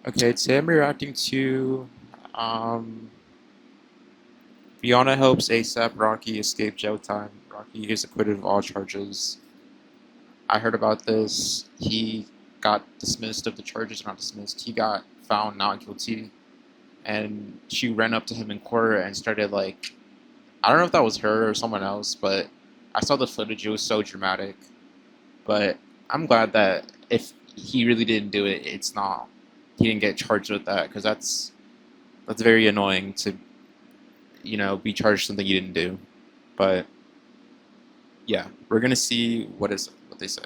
Okay, today I'm reacting to um, Rihanna helps ASAP Rocky escape jail time. Rocky is acquitted of all charges. I heard about this. He got dismissed of the charges, not dismissed. He got found not guilty, and she ran up to him in court and started like, I don't know if that was her or someone else, but I saw the footage. It was so dramatic. But I'm glad that if he really didn't do it, it's not. He didn't get charged with that because that's very annoying to be charged something you didn't do. But yeah, we're gonna see what they say.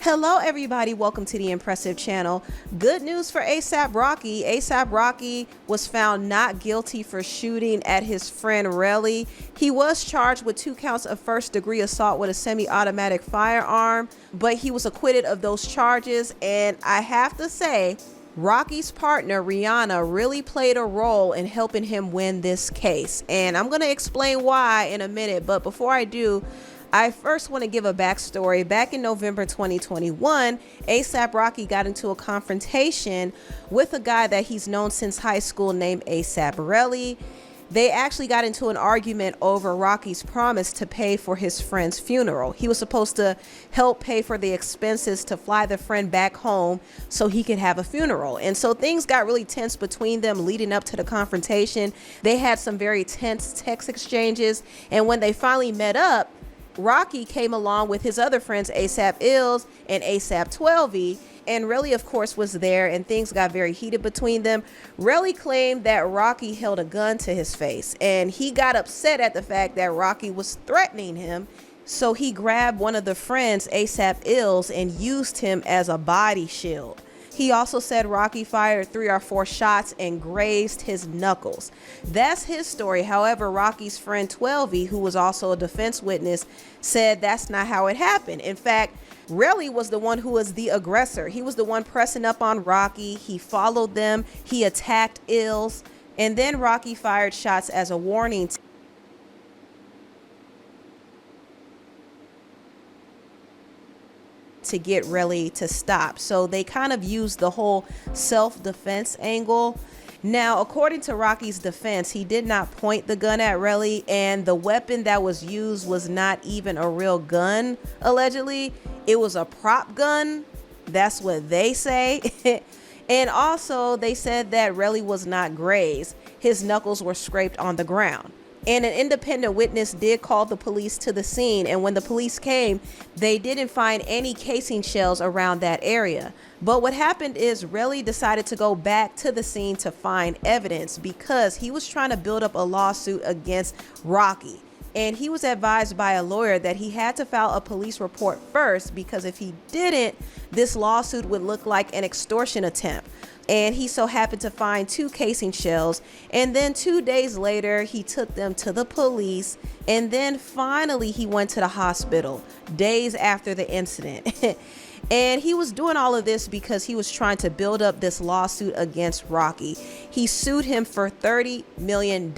Hello, everybody. Welcome to the Impressive Channel. Good news for ASAP Rocky. ASAP Rocky was found not guilty for shooting at his friend Relly. He was charged with 2 counts of first-degree assault with a semi-automatic firearm, but he was acquitted of those charges. And I have to say, Rocky's partner, Rihanna, really played a role in helping him win this case. And I'm going to explain why in a minute. But before I do, I first want to give a backstory. Back in November 2021, ASAP Rocky got into a confrontation with a guy that he's known since high school named ASAP Relly. They actually got into an argument over Rocky's promise to pay for his friend's funeral. He was supposed to help pay for the expenses to fly the friend back home so he could have a funeral. And so things got really tense between them leading up to the confrontation. They had some very tense text exchanges. And when they finally met up, Rocky came along with his other friends, ASAP Ills and ASAP 12E, and Relly, of course, was there, and things got very heated between them. Relly claimed that Rocky held a gun to his face, and he got upset at the fact that Rocky was threatening him. So he grabbed one of the friends, ASAP Ills, and used him as a body shield. He also said Rocky fired 3 or 4 shots and grazed his knuckles. That's his story. However, Rocky's friend 12E, who was also a defense witness, said that's not how it happened. In fact, Relly was the one who was the aggressor. He was the one pressing up on Rocky. He followed them. He attacked Ills. And then Rocky fired shots as a warning to get Relly to stop. So they kind of used the whole self-defense angle. Now, according to Rocky's defense, he did not point the gun at Relly, and the weapon that was used was not even a real gun, allegedly. It was a prop gun. That's what they say. And also, they said that Relly was not grazed. His knuckles were scraped on the ground. And an independent witness did call the police to the scene, and when the police came, they didn't find any casing shells around that area. But what happened is Relly decided to go back to the scene to find evidence because he was trying to build up a lawsuit against Rocky. And he was advised by a lawyer that he had to file a police report first because if he didn't, this lawsuit would look like an extortion attempt. And he so happened to find 2 casing shells. And then 2 days later, he took them to the police. And then finally, he went to the hospital days after the incident. And he was doing all of this because he was trying to build up this lawsuit against Rocky. He sued him for $30 million.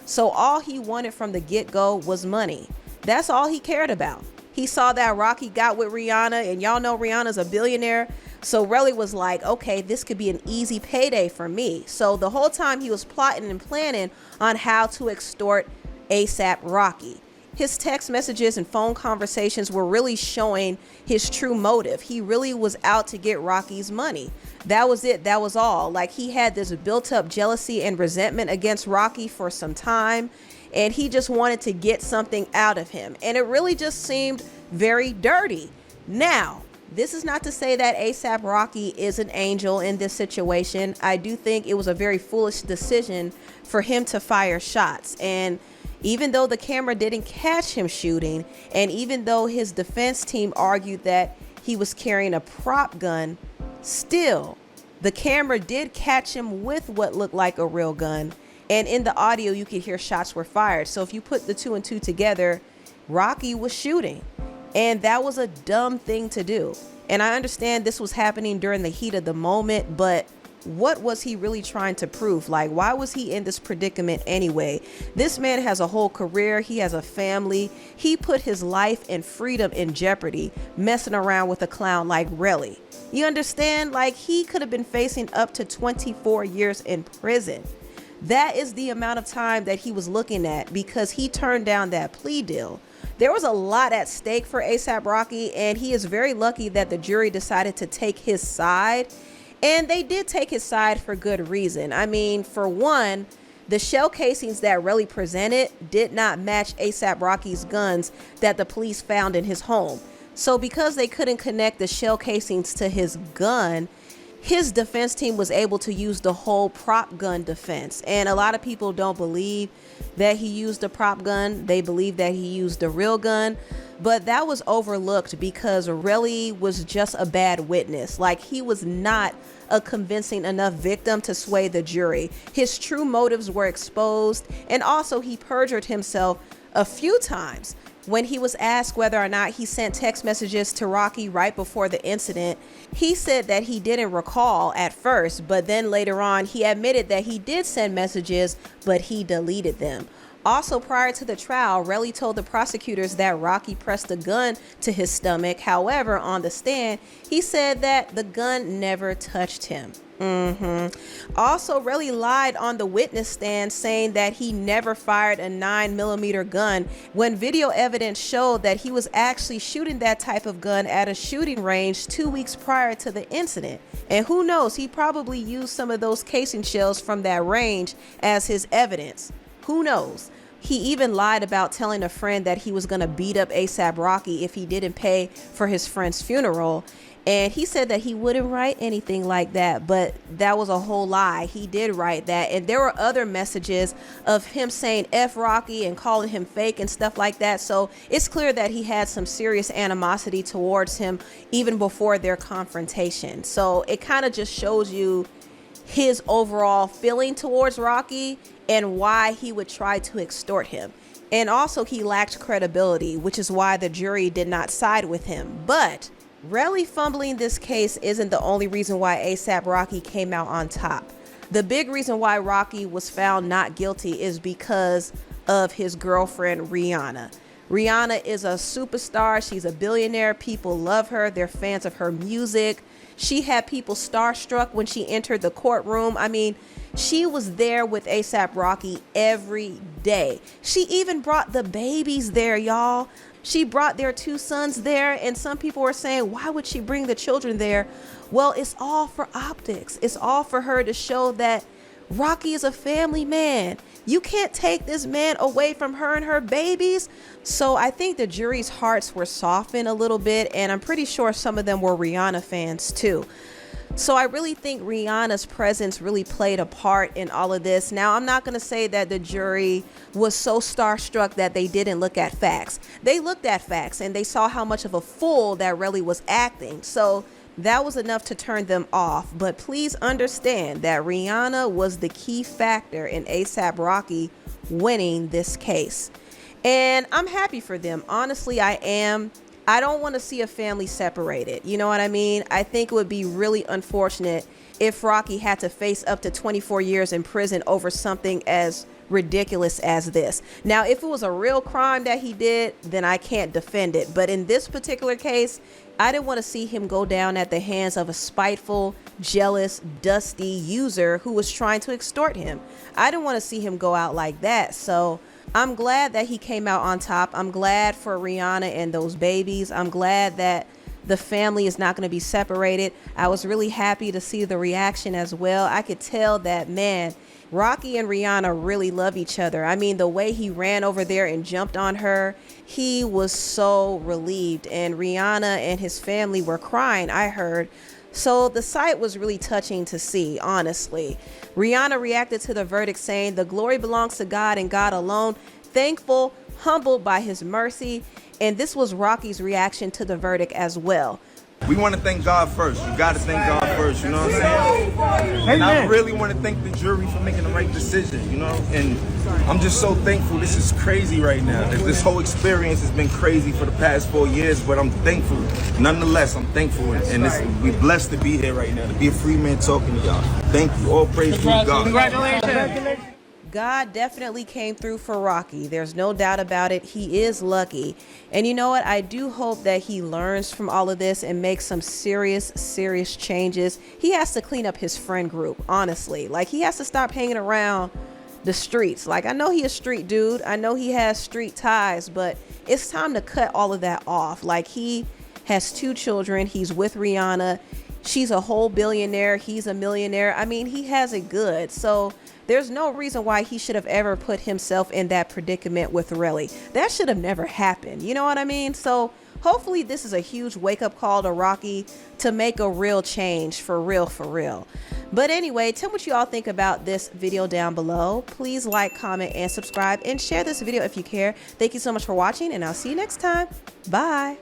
So all he wanted from the get-go was money. That's all he cared about. He saw that Rocky got with Rihanna, and y'all know Rihanna's a billionaire. So Relly was like, okay, this could be an easy payday for me. So the whole time he was plotting and planning on how to extort ASAP Rocky. His text messages and phone conversations were really showing his true motive. He really was out to get Rocky's money. That was it. That was all. Like, he had this built up jealousy and resentment against Rocky for some time, and he just wanted to get something out of him. And it really just seemed very dirty. Now, this is not to say that ASAP Rocky is an angel in this situation. I do think it was a very foolish decision for him to fire shots. And even though the camera didn't catch him shooting, and even though his defense team argued that he was carrying a prop gun, still, the camera did catch him with what looked like a real gun. And in the audio, you could hear shots were fired. So if you put the two and two together, Rocky was shooting. And that was a dumb thing to do. And I understand this was happening during the heat of the moment, but what was he really trying to prove? Like, why was he in this predicament anyway? This man has a whole career. He has a family. He put his life and freedom in jeopardy, messing around with a clown like Relly. You understand? Like, he could have been facing up to 24 years in prison. That is the amount of time that he was looking at because he turned down that plea deal. There was a lot at stake for A$AP Rocky, and he is very lucky that the jury decided to take his side. And they did take his side for good reason. I mean, for one, the shell casings that Relly presented did not match A$AP Rocky's guns that the police found in his home. So because they couldn't connect the shell casings to his gun, his defense team was able to use the whole prop gun defense. And a lot of people don't believe that he used a prop gun. They believe that he used a real gun. But that was overlooked because Relly was just a bad witness. Like, he was not a convincing enough victim to sway the jury. His true motives were exposed, and also he perjured himself a few times. When he was asked whether or not he sent text messages to Rocky right before the incident, he said that he didn't recall at first, but then later on he admitted that he did send messages, but he deleted them. Also, prior to the trial, Relly told the prosecutors that Rocky pressed a gun to his stomach. However, on the stand, he said that the gun never touched him. Also, Relly lied on the witness stand, saying that he never fired a 9mm gun when video evidence showed that he was actually shooting that type of gun at a shooting range 2 weeks prior to the incident. And who knows, he probably used some of those casing shells from that range as his evidence. Who knows? He even lied about telling a friend that he was going to beat up A$AP Rocky if he didn't pay for his friend's funeral. And he said that he wouldn't write anything like that, but that was a whole lie. He did write that. And there were other messages of him saying F Rocky and calling him fake and stuff like that. So it's clear that he had some serious animosity towards him even before their confrontation. So it kind of just shows you his overall feeling towards Rocky and why he would try to extort him. And also, he lacked credibility, which is why the jury did not side with him. But Relly fumbling this case isn't the only reason why A$AP Rocky came out on top. The big reason why Rocky was found not guilty is because of his girlfriend, Rihanna. Rihanna is a superstar. She's a billionaire. People love her. They're fans of her music. She had people starstruck when she entered the courtroom. I mean, she was there with A$AP Rocky every day. She even brought the babies there, y'all. She brought their 2 sons there, and some people were saying, why would she bring the children there? Well, it's all for optics. It's all for her to show that Rocky is a family man. You can't take this man away from her and her babies. So I think the jury's hearts were softened a little bit, and I'm pretty sure some of them were Rihanna fans too. So I really think Rihanna's presence really played a part in all of this. Now, I'm not going to say that the jury was so starstruck that they didn't look at facts. They looked at facts and they saw how much of a fool that Relly was acting. So that was enough to turn them off. But please understand that Rihanna was the key factor in A$AP Rocky winning this case. And I'm happy for them. Honestly, I am. I don't want to see a family separated. You know what I mean? I think it would be really unfortunate if Rocky had to face up to 24 years in prison over something as ridiculous as this. Now, if it was a real crime that he did, then I can't defend it. But in this particular case, I didn't want to see him go down at the hands of a spiteful, jealous, dusty user who was trying to extort him. I didn't want to see him go out like that. So I'm glad that he came out on top. I'm glad for Rihanna and those babies. I'm glad that the family is not going to be separated. I was really happy to see the reaction as well. I could tell that, man, Rocky and Rihanna really love each other. I mean, the way he ran over there and jumped on her, he was so relieved. And Rihanna and his family were crying, I heard. So the sight was really touching to see, honestly. Rihanna reacted to the verdict saying, "The glory belongs to God and God alone. Thankful, humbled by his mercy." And this was Rocky's reaction to the verdict as well. We want to thank God first. You got to thank God first, you know what I'm saying? And I really want to thank the jury for making the right decision, you know? And I'm just so thankful. This is crazy right now. This whole experience has been crazy for the past 4 years, but I'm thankful. Nonetheless, I'm thankful. And we're blessed to be here right now, to be a free man talking to y'all. Thank you. All praise to God. Congratulations. God definitely came through for Rocky. There's no doubt about it. He is lucky. And you know what? I do hope that he learns from all of this and makes some serious changes. He has to clean up his friend group, honestly. Like, he has to stop hanging around the streets. Like, I know he a street dude. I know he has street ties, but it's time to cut all of that off. Like, he has 2 children. He's with Rihanna. She's a whole billionaire. He's a millionaire. I mean, he has it good. So there's no reason why he should have ever put himself in that predicament with Relly. That should have never happened. You know what I mean? So hopefully this is a huge wake-up call to Rocky to make a real change for real, for real. But anyway, tell me what you all think about this video down below. Please like, comment, and subscribe, and share this video if you care. Thank you so much for watching, and I'll see you next time. Bye.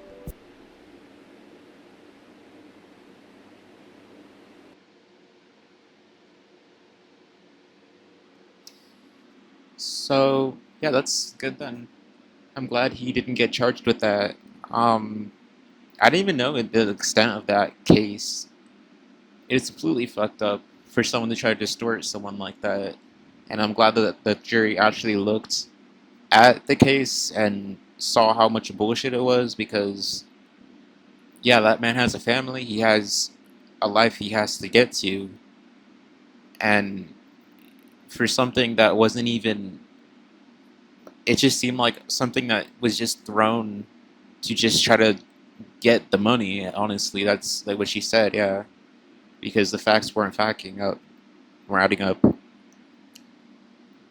So yeah, that's good then. I'm glad he didn't get charged with that. I didn't even know the extent of that case. It's completely fucked up for someone to try to distort someone like that. And I'm glad that the jury actually looked at the case and saw how much bullshit it was, because yeah, that man has a family, he has a life he has to get to, and for something that wasn't even, it just seemed like something that was just thrown to just try to get the money. Honestly, that's like what she said, yeah, because the facts weren't adding up.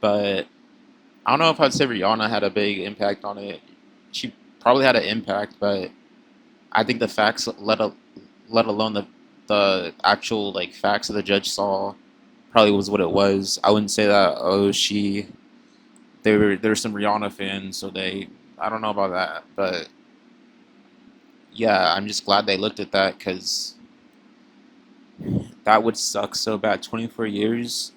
But I don't know if I'd say Rihanna had a big impact on it. She probably had an impact, but I think the facts, let alone the actual like facts that the judge saw, probably was what it was. I wouldn't say that there were some Rihanna fans, so I don't know about that, but yeah, I'm just glad they looked at that, because that would suck so bad. 24 years,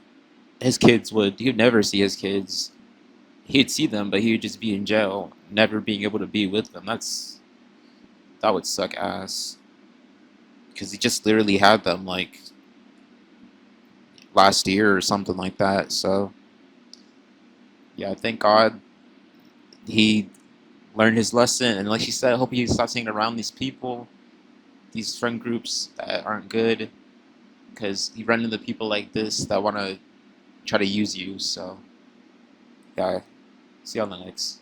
he'd never see his kids. He'd see them, but he would just be in jail, never being able to be with them. That would suck ass, because he just literally had them like last year or something like that. So yeah, thank God he learned his lesson, and like she said, I hope he stops hanging around these people, these friend groups that aren't good, because you run into people like this that want to try to use you. So yeah, see you on the next.